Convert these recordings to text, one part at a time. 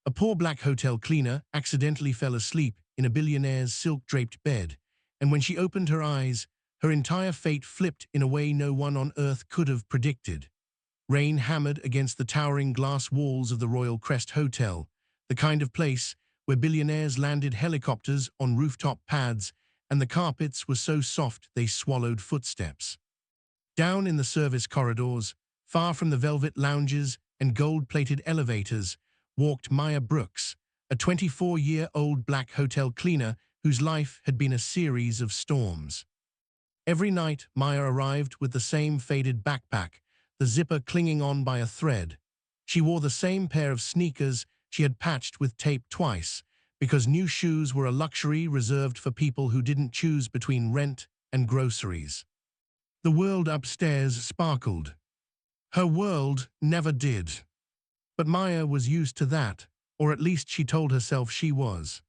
A poor black hotel cleaner accidentally fell asleep in a billionaire's silk-draped bed, and when she opened her eyes, her entire fate flipped in a way no one on earth could have predicted. Rain hammered against the towering glass walls of the Royal Crest Hotel, the kind of place where billionaires landed helicopters on rooftop pads, and the carpets were so soft they swallowed footsteps. Down in the service corridors, far from the velvet lounges and gold-plated elevators, walked Maya Brooks, a 24-year-old black hotel cleaner whose life had been a series of storms. Every night, Maya arrived with the same faded backpack, the zipper clinging on by a thread. She wore the same pair of sneakers she had patched with tape twice, because new shoes were a luxury reserved for people who didn't choose between rent and groceries. The world upstairs sparkled. Her world never did. But Maya was used to that, or at least she told herself she was.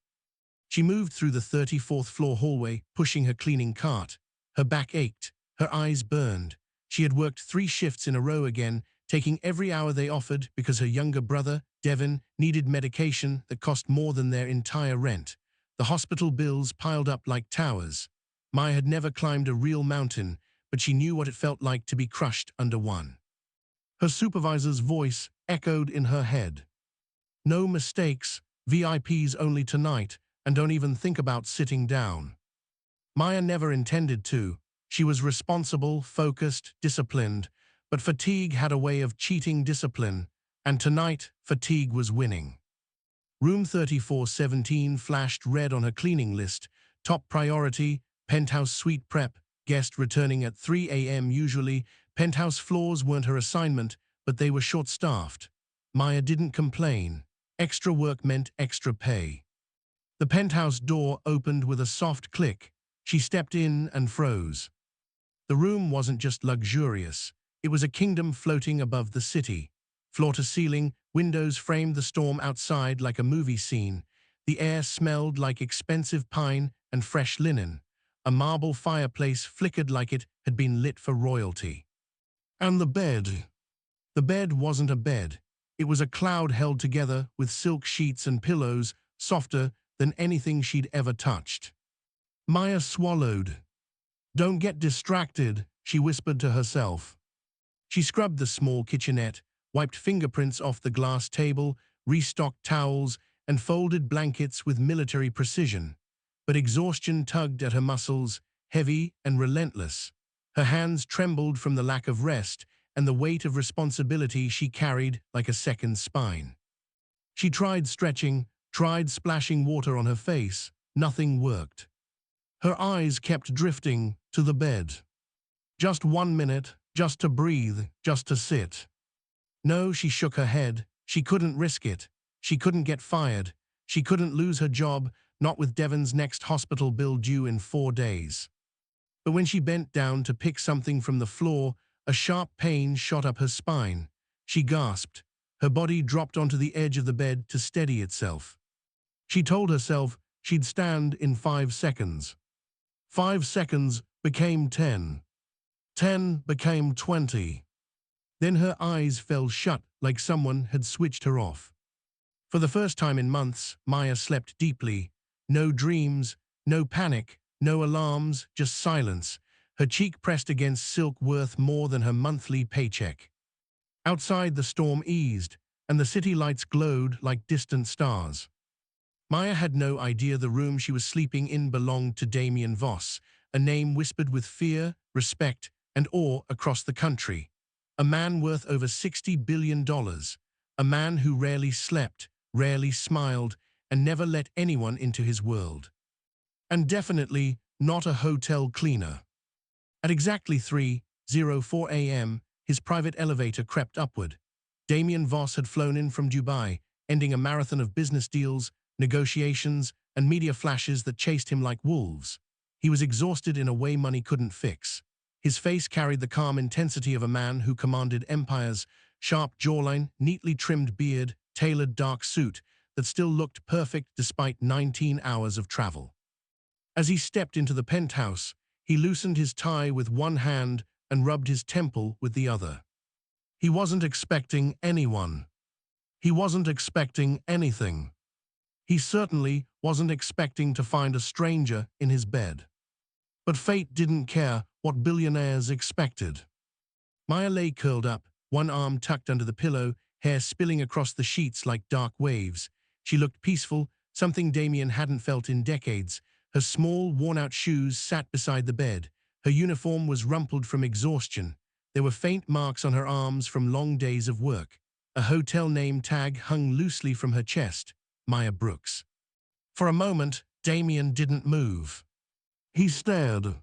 She moved through the 34th floor hallway, pushing her cleaning cart. Her back ached, her eyes burned. She had worked 3 shifts in a row again, taking every hour they offered because her younger brother, Devin, needed medication that cost more than their entire rent. The hospital bills piled up like towers. Maya had never climbed a real mountain, but she knew what it felt like to be crushed under one. Her supervisor's voice echoed in her head. "No mistakes, VIPs only tonight, and don't even think about sitting down." Maya never intended to. She was responsible, focused, disciplined, but fatigue had a way of cheating discipline, and tonight, fatigue was winning. Room 3417 flashed red on her cleaning list. Top priority, penthouse suite prep, guest returning at 3 a.m. Usually, penthouse floors weren't her assignment, but they were short-staffed. Maya didn't complain. Extra work meant extra pay. The penthouse door opened with a soft click. She stepped in and froze. The room wasn't just luxurious. It was a kingdom floating above the city. Floor to ceiling, windows framed the storm outside like a movie scene. The air smelled like expensive pine and fresh linen. A marble fireplace flickered like it had been lit for royalty. And the bed. The bed wasn't a bed. It was a cloud held together with silk sheets and pillows, softer than anything she'd ever touched. Maya swallowed. "Don't get distracted," she whispered to herself. She scrubbed the small kitchenette, wiped fingerprints off the glass table, restocked towels, and folded blankets with military precision. But exhaustion tugged at her muscles, heavy and relentless. Her hands trembled from the lack of rest and the weight of responsibility she carried like a second spine. She tried stretching, tried splashing water on her face. Nothing worked. Her eyes kept drifting to the bed. Just 1 minute, just to breathe, just to sit. No, she shook her head. She couldn't risk it. She couldn't get fired. She couldn't lose her job, not with Devin's next hospital bill due in 4 days. But when she bent down to pick something from the floor, a sharp pain shot up her spine. She gasped. Her body dropped onto the edge of the bed to steady itself. She told herself she'd stand in 5 seconds. 5 seconds became 10. 10 became 20. Then her eyes fell shut like someone had switched her off. For the first time in months, Maya slept deeply. No dreams, no panic, no alarms, just silence. Her cheek pressed against silk worth more than her monthly paycheck. Outside, the storm eased, and the city lights glowed like distant stars. Maya had no idea the room she was sleeping in belonged to Damien Voss, a name whispered with fear, respect, and awe across the country. A man worth over $60 billion. A man who rarely slept, rarely smiled, and never let anyone into his world. And definitely not a hotel cleaner. At exactly 3:04 a.m., his private elevator crept upward. Damien Voss had flown in from Dubai, ending a marathon of business deals, negotiations, and media flashes that chased him like wolves. He was exhausted in a way money couldn't fix. His face carried the calm intensity of a man who commanded empires, sharp jawline, neatly trimmed beard, tailored dark suit that still looked perfect despite 19 hours of travel. As he stepped into the penthouse, he loosened his tie with one hand and rubbed his temple with the other. He wasn't expecting anyone. He wasn't expecting anything. He certainly wasn't expecting to find a stranger in his bed. But fate didn't care what billionaires expected. Maya lay curled up, one arm tucked under the pillow, hair spilling across the sheets like dark waves. She looked peaceful, something Damien hadn't felt in decades. Her small, worn-out shoes sat beside the bed. Her uniform was rumpled from exhaustion. There were faint marks on her arms from long days of work. A hotel name tag hung loosely from her chest, Maya Brooks. For a moment, Damien didn't move. He stared,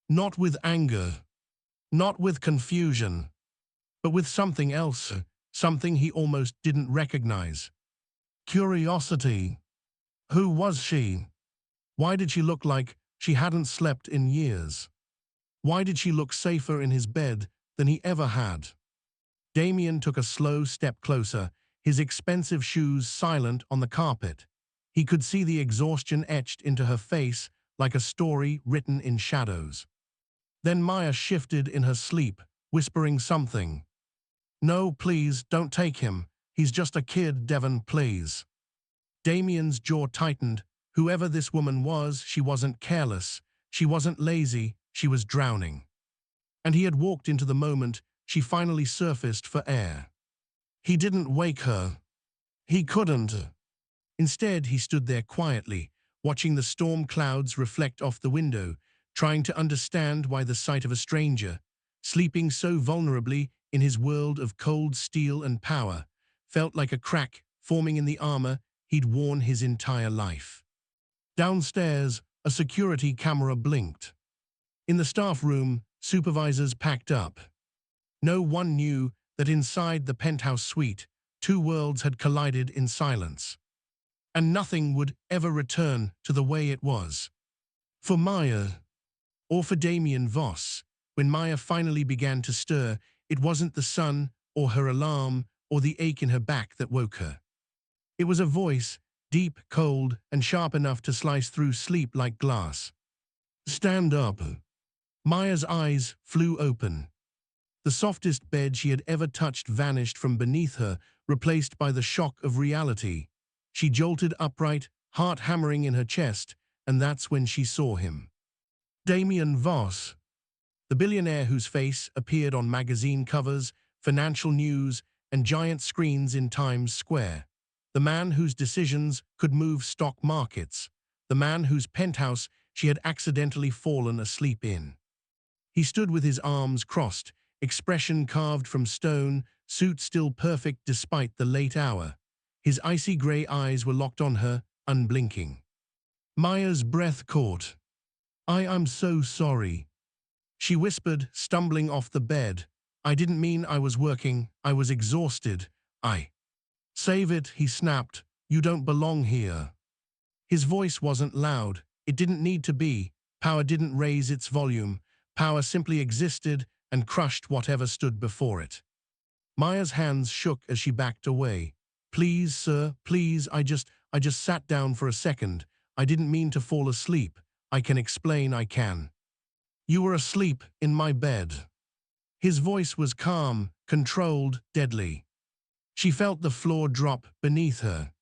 not with anger, not with confusion, but with something else, something he almost didn't recognize. Curiosity. Who was she? Why did she look like she hadn't slept in years? Why did she look safer in his bed than he ever had? Damien took a slow step closer, his expensive shoes silent on the carpet. He could see the exhaustion etched into her face like a story written in shadows. Then Maya shifted in her sleep, whispering something. "No, please, don't take him. He's just a kid, Devon, please." Damien's jaw tightened. Whoever this woman was, she wasn't careless. She wasn't lazy. She was drowning. And he had walked into the moment she finally surfaced for air. He didn't wake her. He couldn't. Instead, he stood there quietly, watching the storm clouds reflect off the window, trying to understand why the sight of a stranger, sleeping so vulnerably in his world of cold steel and power, felt like a crack forming in the armor he'd worn his entire life. Downstairs, a security camera blinked. In the staff room, supervisors packed up. No one knew that inside the penthouse suite, two worlds had collided in silence. And nothing would ever return to the way it was. For Maya, or for Damien Voss, when Maya finally began to stir, it wasn't the sun or her alarm or the ache in her back that woke her. It was a voice, deep, cold, and sharp enough to slice through sleep like glass. "Stand up." Maya's eyes flew open. The softest bed she had ever touched vanished from beneath her, replaced by the shock of reality. She jolted upright, heart hammering in her chest, and that's when she saw him. Damien Voss, the billionaire whose face appeared on magazine covers, financial news, and giant screens in Times Square. The man whose decisions could move stock markets. The man whose penthouse she had accidentally fallen asleep in. He stood with his arms crossed, expression carved from stone, suit still perfect despite the late hour. His icy gray eyes were locked on her, unblinking. Maya's breath caught. I'm so sorry," she whispered, stumbling off the bed. "I didn't mean I was working. I was exhausted. Save it," he snapped. "You don't belong here." His voice wasn't loud. It didn't need to be. Power didn't raise its volume. Power simply existed and crushed whatever stood before it. Maya's hands shook as she backed away. "Please, sir, please, I just sat down for a second. I didn't mean to fall asleep. I can explain, I can." "You were asleep in my bed." His voice was calm, controlled, deadly. She felt the floor drop beneath her.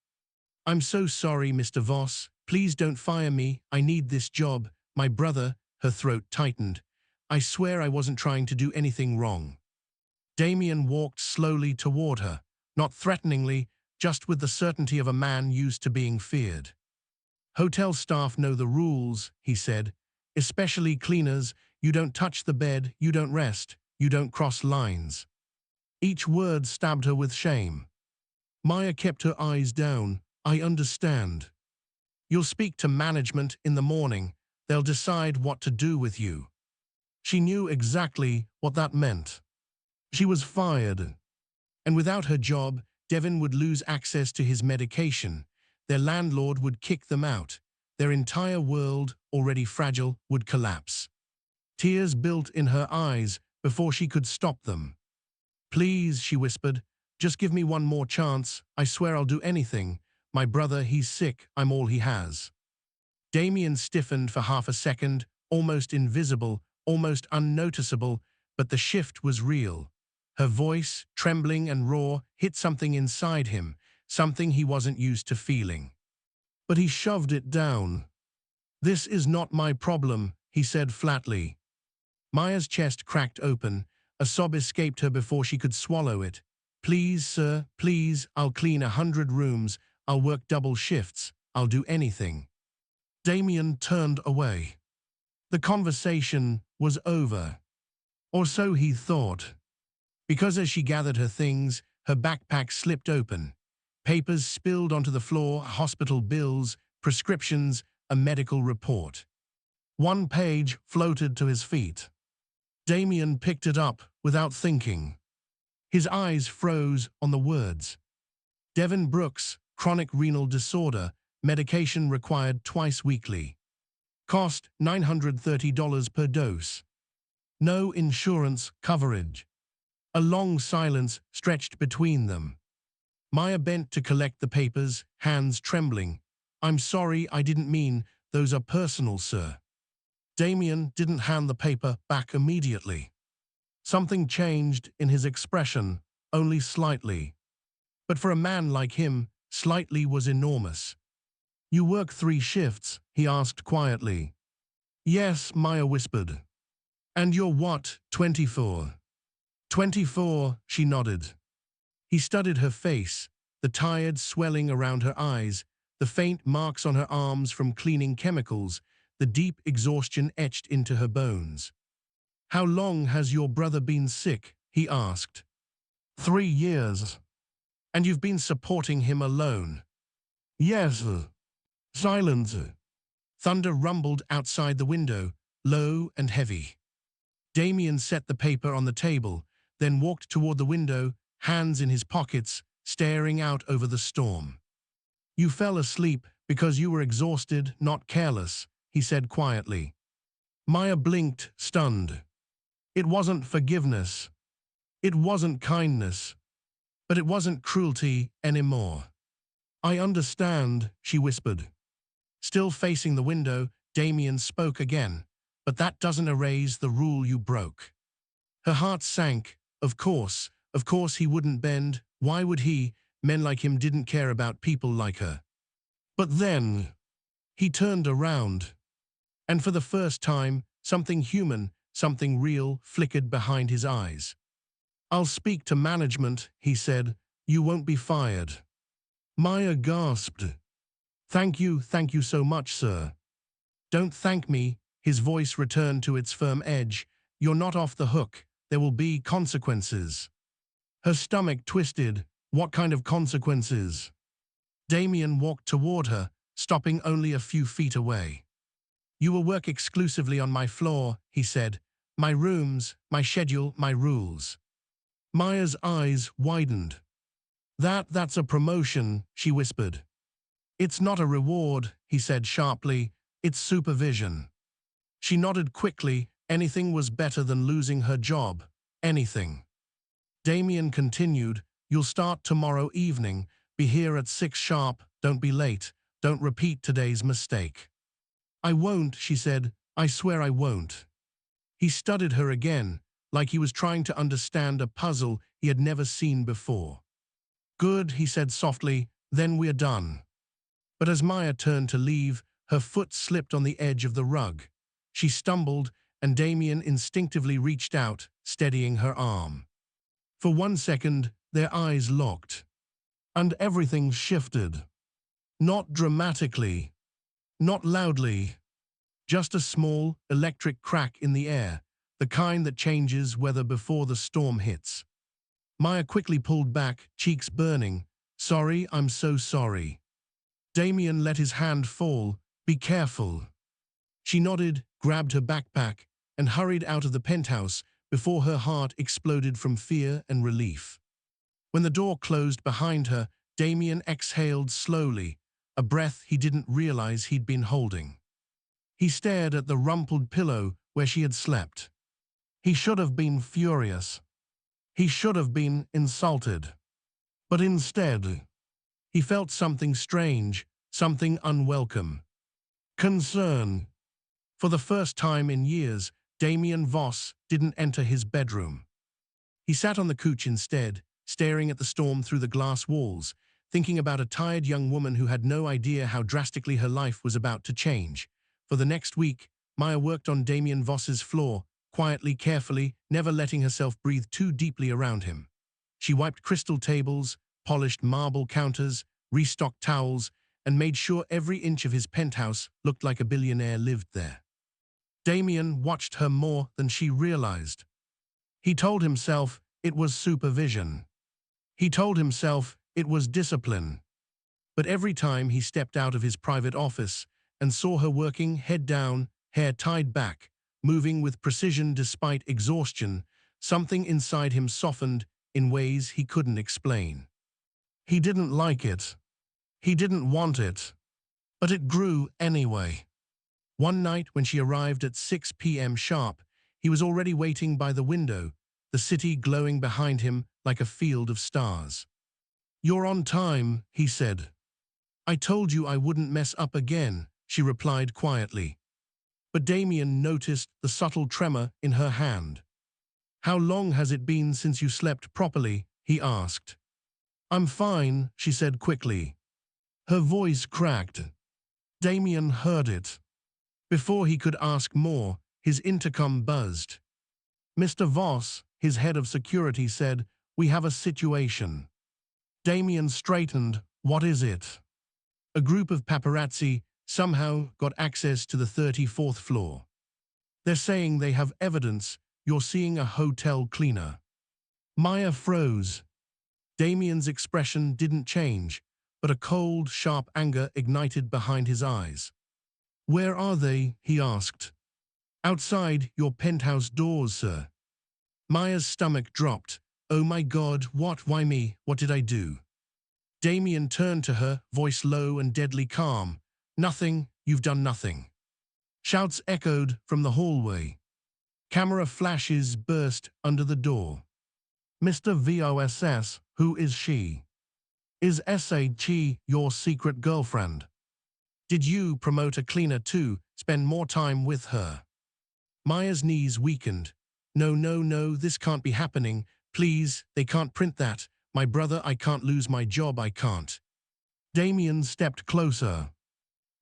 "I'm so sorry, Mr. Voss. Please don't fire me. I need this job. My brother," her throat tightened. "I swear I wasn't trying to do anything wrong." Damien walked slowly toward her, not threateningly, just with the certainty of a man used to being feared. "Hotel staff know the rules," he said. "Especially cleaners. You don't touch the bed, you don't rest, you don't cross lines." Each word stabbed her with shame. Maya kept her eyes down. "I understand. You'll speak to management in the morning. They'll decide what to do with you." She knew exactly what that meant. She was fired. And without her job, Devon would lose access to his medication. Their landlord would kick them out. Their entire world, already fragile, would collapse. Tears built in her eyes before she could stop them. "Please," she whispered, "just give me one more chance. I swear I'll do anything. My brother, he's sick. I'm all he has." Damien stiffened for half a second, almost invisible, almost unnoticeable, but the shift was real. Her voice, trembling and raw, hit something inside him, something he wasn't used to feeling. But he shoved it down. "This is not my problem," he said flatly. Maya's chest cracked open. A sob escaped her before she could swallow it. "Please, sir, please, I'll clean 100 rooms. I'll work double shifts. I'll do anything." Damien turned away. The conversation was over. Or so he thought. Because as she gathered her things, her backpack slipped open. Papers spilled onto the floor, hospital bills, prescriptions, a medical report. One page floated to his feet. Damien picked it up without thinking. His eyes froze on the words. Devin Brooks, chronic renal disorder, medication required twice weekly. Cost $930 per dose. No insurance coverage. A long silence stretched between them. Maya bent to collect the papers, hands trembling. "I'm sorry, I didn't mean, those are personal, sir." Damien didn't hand the paper back immediately. Something changed in his expression, only slightly. But for a man like him, slightly was enormous. "You work 3 shifts?" he asked quietly. "Yes," Maya whispered. "And you're what, 24? 24, she nodded. He studied her face, the tired swelling around her eyes, the faint marks on her arms from cleaning chemicals, the deep exhaustion etched into her bones. "How long has your brother been sick?" he asked. 3 years. "And you've been supporting him alone?" "Yes." Silence. Thunder rumbled outside the window, low and heavy. Damien set the paper on the table, then walked toward the window, hands in his pockets, staring out over the storm. "You fell asleep because you were exhausted, not careless," he said quietly. Maya blinked, stunned. It wasn't forgiveness. It wasn't kindness. But it wasn't cruelty anymore. "I understand," she whispered. Still facing the window, Damien spoke again. "But that doesn't erase the rule you broke." Her heart sank. Of course he wouldn't bend. Why would he? Men like him didn't care about people like her. But then, he turned around. And for the first time, something human, something real, flickered behind his eyes. "I'll speak to management," he said. "You won't be fired." Maya gasped. Thank you so much, sir." "Don't thank me," his voice returned to its firm edge. "You're not off the hook. There will be consequences." Her stomach twisted. What kind of consequences? Damien walked toward her, stopping only a few feet away. "You will work exclusively on my floor," he said. "My rooms, my schedule, my rules." Maya's eyes widened. That's a promotion," she whispered. "It's not a reward," he said sharply. "It's supervision." She nodded quickly. Anything was better than losing her job. Anything. Damien continued, "You'll start tomorrow evening. Be here at 6 sharp. Don't be late. Don't repeat today's mistake." "I won't," she said. "I swear I won't." He studied her again, like he was trying to understand a puzzle he had never seen before. "Good," he said softly, "then we're done." But as Maya turned to leave, her foot slipped on the edge of the rug. She stumbled, and Damien instinctively reached out, steadying her arm. For 1 second, their eyes locked. And everything shifted. Not dramatically. Not loudly. Just a small, electric crack in the air, the kind that changes weather before the storm hits. Maya quickly pulled back, cheeks burning. "Sorry, I'm so sorry." Damien let his hand fall. "Be careful." She nodded, grabbed her backpack, and hurried out of the penthouse before her heart exploded from fear and relief. When the door closed behind her, Damien exhaled slowly, a breath he didn't realize he'd been holding. He stared at the rumpled pillow where she had slept. He should have been furious. He should have been insulted. But instead, he felt something strange, something unwelcome. Concern. For the first time in years, Damien Voss didn't enter his bedroom. He sat on the couch instead, staring at the storm through the glass walls, thinking about a tired young woman who had no idea how drastically her life was about to change. For the next week, Maya worked on Damien Voss's floor, quietly, carefully, never letting herself breathe too deeply around him. She wiped crystal tables, polished marble counters, restocked towels, and made sure every inch of his penthouse looked like a billionaire lived there. Damien watched her more than she realized. He told himself it was supervision. He told himself it was discipline. But every time he stepped out of his private office and saw her working head down, hair tied back, moving with precision despite exhaustion, something inside him softened in ways he couldn't explain. He didn't like it. He didn't want it. But it grew anyway. One night when she arrived at 6 p.m. sharp, he was already waiting by the window, the city glowing behind him like a field of stars. "You're on time," he said. "I told you I wouldn't mess up again," she replied quietly. But Damien noticed the subtle tremor in her hand. "How long has it been since you slept properly?" he asked. "I'm fine," she said quickly. Her voice cracked. Damien heard it. Before he could ask more, his intercom buzzed. "Mr. Voss," his head of security said, "we have a situation." Damien straightened. "What is it?" "A group of paparazzi somehow got access to the 34th floor. They're saying they have evidence you're seeing a hotel cleaner." Maya froze. Damien's expression didn't change, but a cold, sharp anger ignited behind his eyes. "Where are they?" he asked. "Outside your penthouse doors, sir." Maya's stomach dropped. "Oh my God, what? Why me? What did I do?" Damien turned to her, voice low and deadly calm. "Nothing, you've done nothing." Shouts echoed from the hallway. Camera flashes burst under the door. "Mr. Voss, who is she? Is she your secret girlfriend? Did you promote a cleaner too, spend more time with her?" Maya's knees weakened. "No, no, no, this can't be happening. Please, they can't print that. My brother, I can't lose my job, I can't." Damien stepped closer.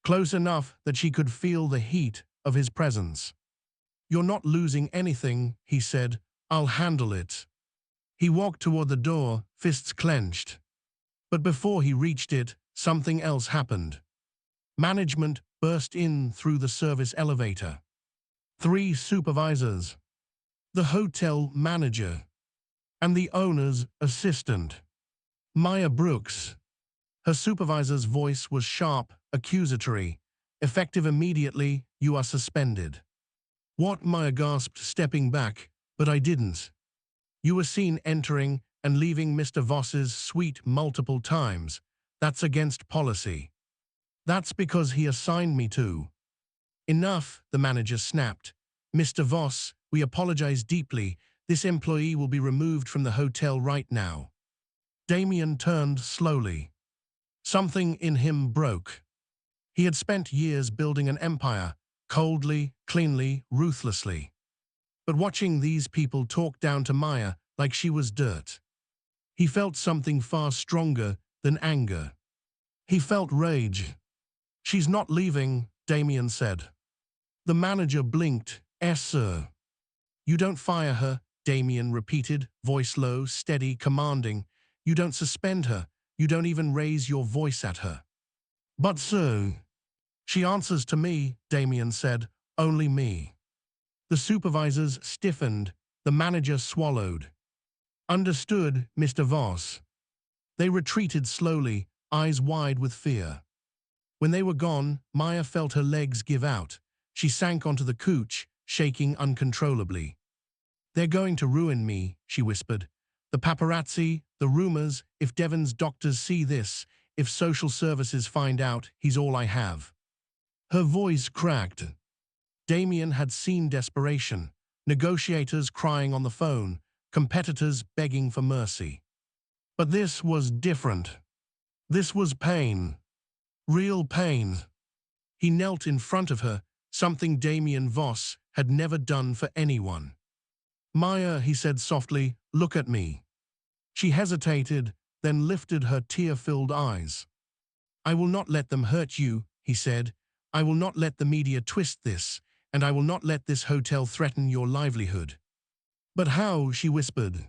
Close enough that she could feel the heat of his presence. "You're not losing anything," he said. "I'll handle it." He walked toward the door, fists clenched. But before he reached it, something else happened. Management burst in through the service elevator. 3 supervisors, the hotel manager, and the owner's assistant, Maya Brooks. Her supervisor's voice was sharp, accusatory. "Effective immediately, you are suspended." "What?" Maya gasped, stepping back. "But I didn't." "You were seen entering and leaving Mr. Voss's suite multiple times. That's against policy." "That's because he assigned me to." "Enough," the manager snapped. "Mr. Voss, we apologize deeply. This employee will be removed from the hotel right now." Damien turned slowly. Something in him broke. He had spent years building an empire, coldly, cleanly, ruthlessly. But watching these people talk down to Maya like she was dirt, he felt something far stronger than anger. He felt rage. "She's not leaving," Damien said. The manager blinked. "Yes, sir." "You don't fire her," Damien repeated, voice low, steady, commanding. "You don't suspend her. You don't even raise your voice at her." "But sir." "She answers to me," Damien said. "Only me." The supervisors stiffened. The manager swallowed. "Understood, Mr. Voss." They retreated slowly, eyes wide with fear. When they were gone, Maya felt her legs give out. She sank onto the couch, shaking uncontrollably. "They're going to ruin me," she whispered. "The paparazzi, the rumors, if Devon's doctors see this, if social services find out, he's all I have." Her voice cracked. Damien had seen desperation, negotiators crying on the phone, competitors begging for mercy. But this was different. This was pain. Real pain. He knelt in front of her, something Damien Voss had never done for anyone. Maya, he said softly, look at me. She hesitated, then lifted her tear-filled eyes. I will not let them hurt you, he said. I will not let the media twist this, and I will not let this hotel threaten your livelihood. But how, she whispered.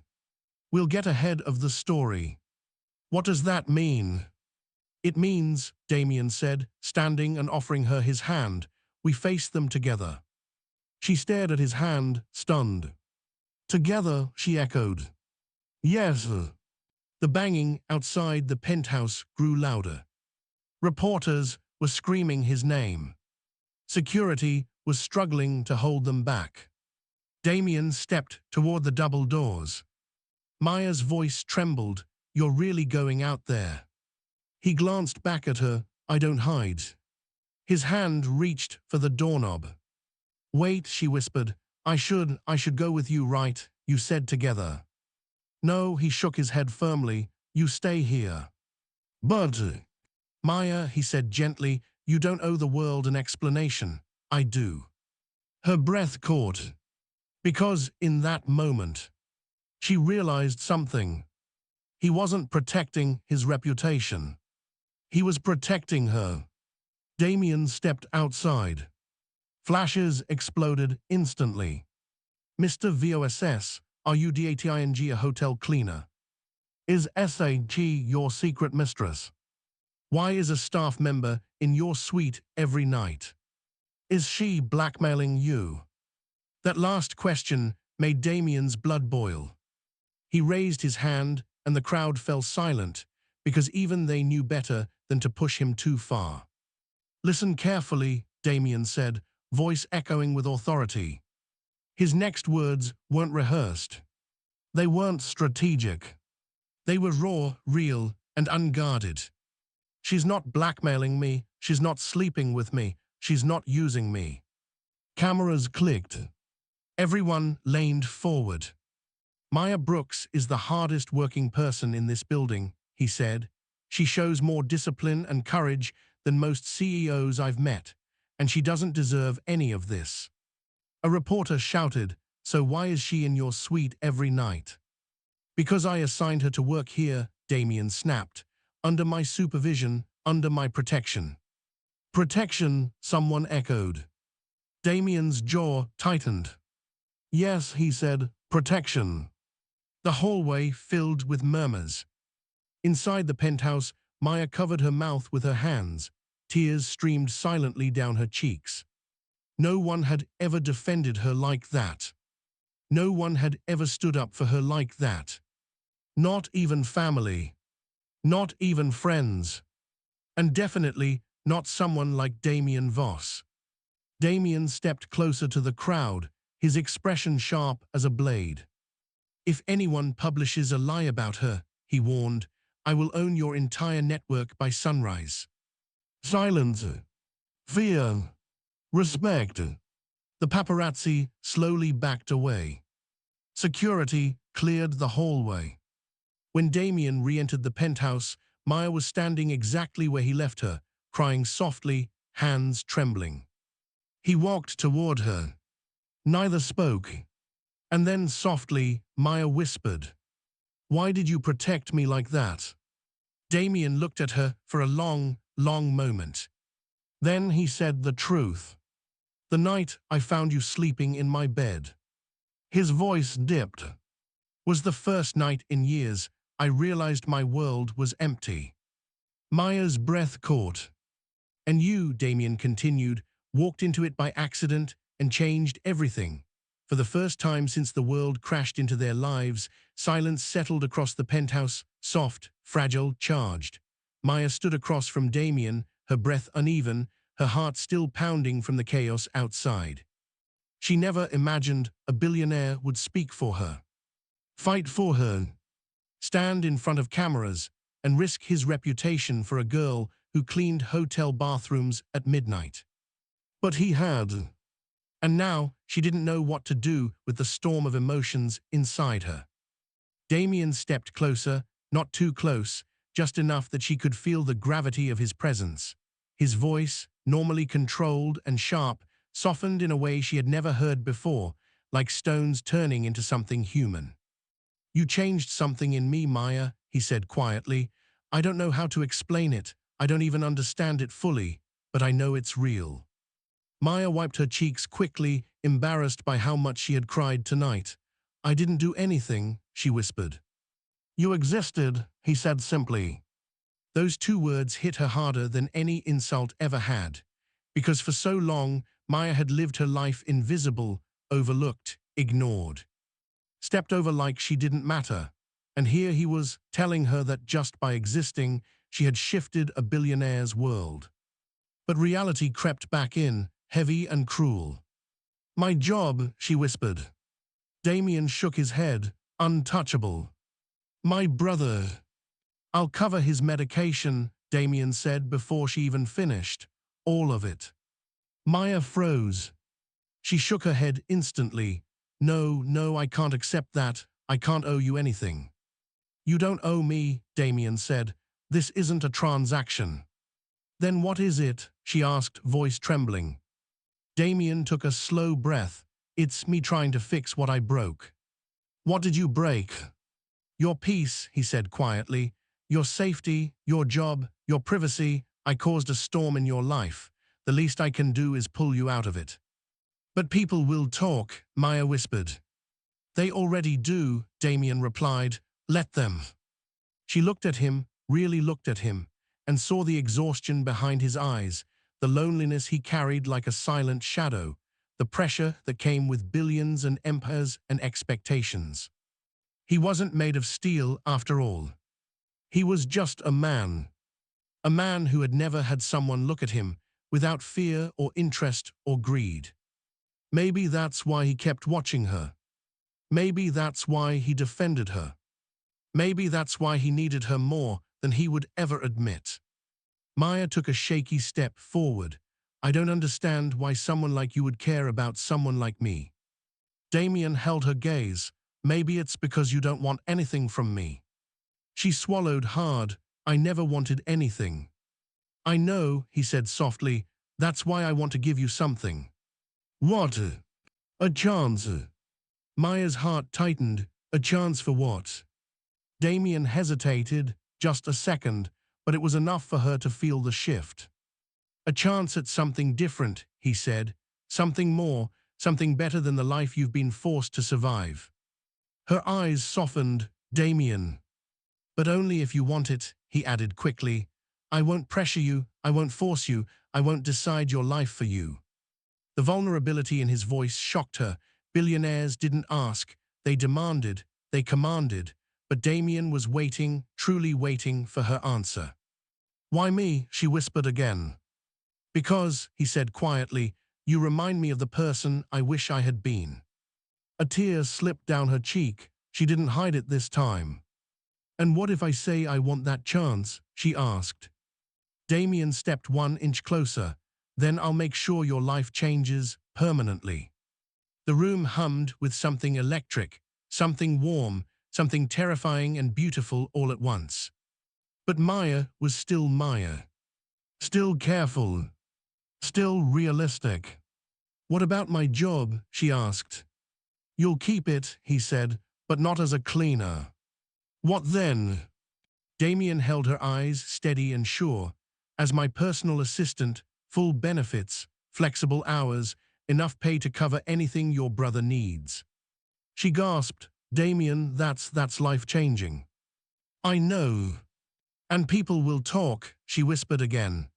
We'll get ahead of the story. What does that mean? It means, Damien said, standing and offering her his hand, we face them together. She stared at his hand, stunned. Together, she echoed. Yes. The banging outside the penthouse grew louder. Reporters were screaming his name. Security was struggling to hold them back. Damien stepped toward the double doors. Maya's voice trembled. You're really going out there? He glanced back at her. I don't hide. His hand reached for the doorknob. Wait, she whispered. I should go with you, right? You said together. No, he shook his head firmly. You stay here. But, Maya, he said gently, you don't owe the world an explanation. I do. Her breath caught. Because in that moment, she realized something. He wasn't protecting his reputation. He was protecting her. Damien stepped outside. Flashes exploded instantly. Mr. VOSS, are you DATING a hotel cleaner? Is SAG your secret mistress? Why is a staff member in your suite every night? Is she blackmailing you? That last question made Damien's blood boil. He raised his hand and the crowd fell silent because even they knew better than to push him too far. Listen carefully, Damien said, voice echoing with authority. His next words weren't rehearsed. They weren't strategic. They were raw, real, and unguarded. She's not blackmailing me. She's not sleeping with me. She's not using me. Cameras clicked. Everyone leaned forward. Maya Brooks is the hardest working person in this building, he said. She shows more discipline and courage than most CEOs I've met, and she doesn't deserve any of this. A reporter shouted, so why is she in your suite every night? Because I assigned her to work here, Damien snapped. Under my supervision, under my protection. Protection, someone echoed. Damien's jaw tightened. Yes, he said, protection. The hallway filled with murmurs. Inside the penthouse, Maya covered her mouth with her hands. Tears streamed silently down her cheeks. No one had ever defended her like that. No one had ever stood up for her like that. Not even family. Not even friends. And definitely not someone like Damien Voss. Damien stepped closer to the crowd, his expression sharp as a blade. If anyone publishes a lie about her, he warned, I will own your entire network by sunrise. Silence. Fear. Respect. The paparazzi slowly backed away. Security cleared the hallway. When Damien re-entered the penthouse, Maya was standing exactly where he left her, crying softly, hands trembling. He walked toward her. Neither spoke. And then softly, Maya whispered, Why did you protect me like that? Damien looked at her for a long, long moment. Then he said the truth. The night I found you sleeping in my bed. His voice dipped. Was the first night in years I realized my world was empty. Maya's breath caught. And you, Damien continued, walked into it by accident and changed everything. For the first time since the world crashed into their lives, silence settled across the penthouse, soft, fragile, charged. Maya stood across from Damien, her breath uneven, her heart still pounding from the chaos outside. She never imagined a billionaire would speak for her. Fight for her. Stand in front of cameras and risk his reputation for a girl who cleaned hotel bathrooms at midnight. But he had. And now she didn't know what to do with the storm of emotions inside her. Damien stepped closer, not too close, just enough that she could feel the gravity of his presence. His voice, normally controlled and sharp, softened in a way she had never heard before, like stones turning into something human. "You changed something in me, Maya," he said quietly. "I don't know how to explain it. I don't even understand it fully, but I know it's real." Maya wiped her cheeks quickly, embarrassed by how much she had cried tonight. "I didn't do anything," she whispered. "You existed," he said simply. Those two words hit her harder than any insult ever had, because for so long Maya had lived her life invisible, overlooked, ignored, stepped over like she didn't matter. And here he was telling her that just by existing, she had shifted a billionaire's world. But reality crept back in, heavy and cruel. "My job," she whispered. Damien shook his head, untouchable. "My brother." "I'll cover his medication," Damien said before she even finished. "All of it." Maya froze. She shook her head instantly. "No, no, I can't accept that. I can't owe you anything." "You don't owe me," Damien said. "This isn't a transaction." "Then what is it?" she asked, voice trembling. Damien took a slow breath. "It's me trying to fix what I broke." "What did you break?" "Your peace," he said quietly. "Your safety, your job, your privacy. I caused a storm in your life. The least I can do is pull you out of it." "But people will talk," Maya whispered. "They already do," Damien replied. "Let them." She looked at him, really looked at him, and saw the exhaustion behind his eyes, the loneliness he carried like a silent shadow, the pressure that came with billions and empires and expectations. He wasn't made of steel after all. He was just a man who had never had someone look at him without fear or interest or greed. Maybe that's why he kept watching her. Maybe that's why he defended her. Maybe that's why he needed her more than he would ever admit. Maya took a shaky step forward. "I don't understand why someone like you would care about someone like me." Damien held her gaze. "Maybe it's because you don't want anything from me." She swallowed hard. "I never wanted anything." "I know," he said softly. "That's why I want to give you something." "What?" "A chance." Maya's heart tightened. "A chance for what?" Damien hesitated, just a second, but it was enough for her to feel the shift. "A chance at something different," he said. "Something more, something better than the life you've been forced to survive." Her eyes softened. "Damien." "But only if you want it," he added quickly. "I won't pressure you, I won't force you, I won't decide your life for you." The vulnerability in his voice shocked her. Billionaires didn't ask, they demanded, they commanded, but Damien was waiting, truly waiting for her answer. "Why me?" she whispered again. "Because," he said quietly, "you remind me of the person I wish I had been." A tear slipped down her cheek. She didn't hide it this time. "And what if I say I want that chance?" she asked. Damien stepped 1 inch closer. "Then I'll make sure your life changes permanently." The room hummed with something electric, something warm, something terrifying and beautiful all at once. But Maya was still Maya. Still careful. Still realistic. "What about my job?" she asked. "You'll keep it," he said, "but not as a cleaner." "What then?" Damien held her eyes steady and sure. "As my personal assistant, full benefits, flexible hours, enough pay to cover anything your brother needs." She gasped. "Damien, that's life-changing." "I know." "And people will talk," she whispered again.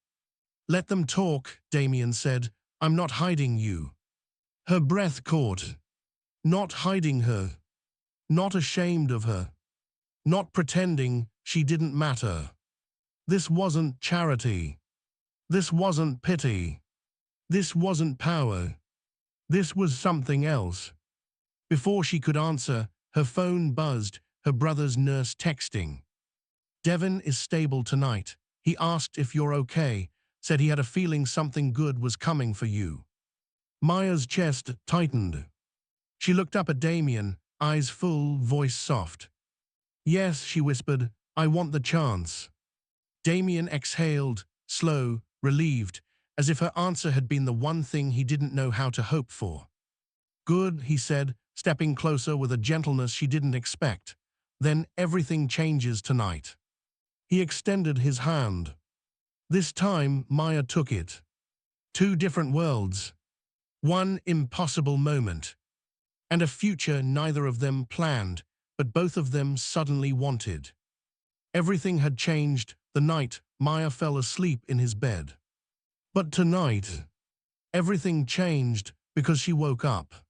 "Let them talk," Damien said. "I'm not hiding you." Her breath caught. Not hiding her. Not ashamed of her. Not pretending she didn't matter. This wasn't charity. This wasn't pity. This wasn't power. This was something else. Before she could answer, her phone buzzed, her brother's nurse texting. "Devin is stable tonight. He asked if you're okay, said he had a feeling something good was coming for you." Maya's chest tightened. She looked up at Damien, eyes full, voice soft. "Yes," she whispered, "I want the chance." Damien exhaled, slow, relieved, as if her answer had been the one thing he didn't know how to hope for. Good, he said, stepping closer with a gentleness she didn't expect. Then everything changes tonight. He extended his hand. This time, Maya took it. Two different worlds. One impossible moment. And a future neither of them planned, but both of them suddenly wanted. Everything had changed the night Maya fell asleep in his bed. But tonight, everything changed because she woke up.